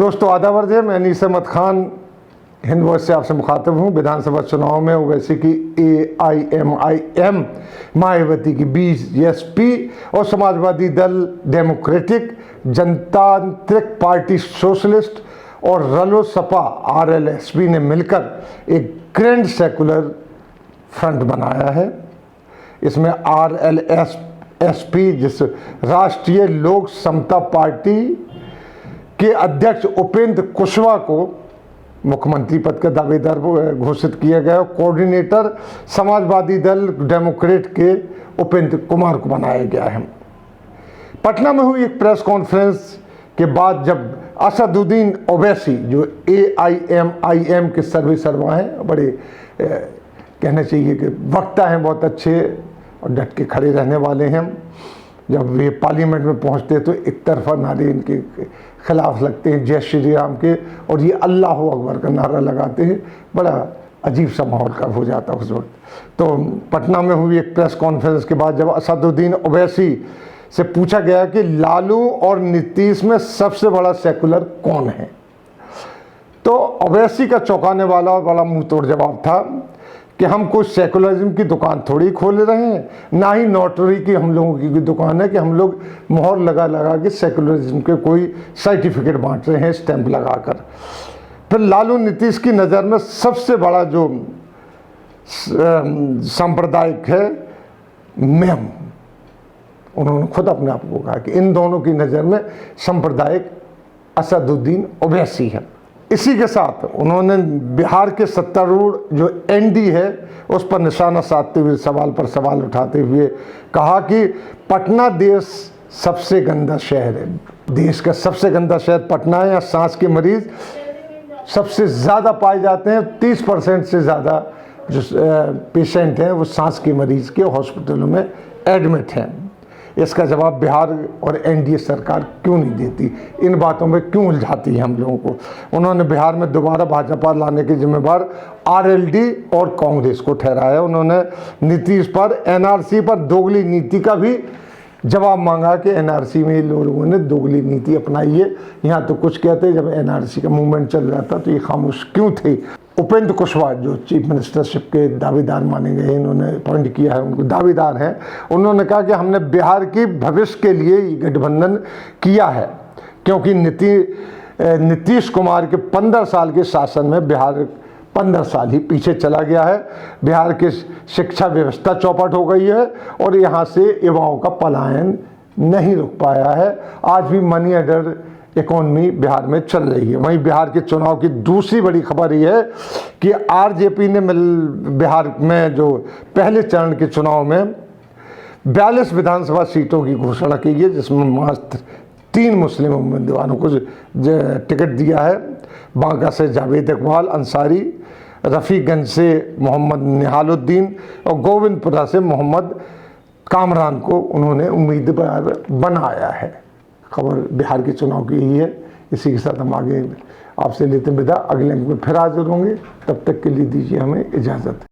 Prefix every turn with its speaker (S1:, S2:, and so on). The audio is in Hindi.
S1: दोस्तों आदाब अर्ज़ है, मैं अनीस अहमद खान हिंद वॉइस से आपसे मुखातिब हूँ। विधानसभा चुनाव में ओवैसी की AIMIM, मायावती की BSP और समाजवादी दल डेमोक्रेटिक जनतांत्रिक पार्टी सोशलिस्ट और रलो-सपा RLSP ने मिलकर एक ग्रैंड सेकुलर फ्रंट बनाया है। इसमें RLSP जिस राष्ट्रीय लोक समता पार्टी के अध्यक्ष उपेंद्र कुशवाहा को मुख्यमंत्री पद का दावेदार घोषित किया गया। कोऑर्डिनेटर समाजवादी दल डेमोक्रेट के उपेंद्र कुमार को बनाया गया है। पटना में हुई एक प्रेस कॉन्फ्रेंस के बाद जब असदुद्दीन ओवैसी जो AIMIM के सर्वा हैं, बड़े कहना चाहिए कि वक्ता हैं, बहुत अच्छे और डट के खड़े रहने वाले हैं, जब वे पार्लियामेंट में पहुंचते तो एक तरफा नारे इनके खिलाफ लगते हैं, जय श्री राम के, और ये अल्लाह अकबर का नारा लगाते हैं। बड़ा अजीब सा माहौल का हो जाता उस वक्त। तो पटना में हुई एक प्रेस कॉन्फ्रेंस के बाद जब असदुद्दीन ओवैसी से पूछा गया कि लालू और नीतीश में सबसे बड़ा सेकुलर कौन है, तो ओवैसी का चौंकाने वाला और बड़ा मुंह तोड़ जवाब था कि हम कोई सेकुलरिज्म की दुकान थोड़ी खोल रहे हैं, ना ही नोटरी की हम लोगों की दुकान है कि हम लोग मोहर लगा लगा के सेकुलरिज्म के कोई सर्टिफिकेट बांट रहे हैं स्टैंप लगाकर। फिर लालू नीतीश की नज़र में सबसे बड़ा जो सांप्रदायिक है मेम, उन्होंने खुद अपने आप को कहा कि इन दोनों की नज़र में सांप्रदायिक असदुद्दीन ओवैसी है। इसी के साथ उन्होंने बिहार के सत्तारूढ़ जो ND है उस पर निशाना साधते हुए सवाल पर सवाल उठाते हुए कहा कि पटना देश सबसे गंदा शहर है, देश का सबसे गंदा शहर पटना है। यहाँ सांस के मरीज सबसे ज़्यादा पाए जाते हैं। 30% से ज़्यादा जो पेशेंट हैं वो सांस के मरीज के हॉस्पिटलों में एडमिट हैं। इसका जवाब बिहार और NDA सरकार क्यों नहीं देती, इन बातों में क्यों उलझाती है हम लोगों को। उन्होंने बिहार में दोबारा भाजपा लाने के जिम्मेदार RLD और कांग्रेस को ठहराया। उन्होंने नीतीश पर NRC पर दोगली नीति का भी जवाब मांगा कि NRC में लोगों ने दोगली नीति अपनाई है। यहाँ तो कुछ कहते, जब NRC का मूवमेंट चल रहा था तो ये खामोश क्यों थे। उपेंद्र कुशवाहा जो चीफ मिनिस्टरशिप के दावेदार माने गए, इन्होंने अपॉइंट किया है, उनको दावेदार हैं, उन्होंने कहा कि हमने बिहार की भविष्य के लिए ये गठबंधन किया है क्योंकि नीतीश कुमार के 15 साल के शासन में बिहार 15 साल ही पीछे चला गया है। बिहार की शिक्षा व्यवस्था चौपट हो गई है और यहाँ से युवाओं का पलायन नहीं रुक पाया है। आज भी मनी ऑर्डर इकोनॉमी बिहार में चल रही है। वहीं बिहार के चुनाव की दूसरी बड़ी खबर यह है कि RJP ने बिहार में जो पहले चरण के चुनाव में 42 विधानसभा सीटों की घोषणा की है, जिसमें मात्र 3 मुस्लिम उम्मीदवारों को टिकट दिया है। बांका से जावेद इकबाल अंसारी, रफ़ीगंज से मोहम्मद निहालुद्दीन और गोविंदपुरा से मोहम्मद कामरान को उन्होंने उम्मीदवार बनाया है। खबर बिहार के चुनाव की यही है। इसी के साथ हम आगे आपसे लेते विदा। अगले अंक में फिर हाजिर होंगे, तब तक के लिए दीजिए हमें इजाज़त।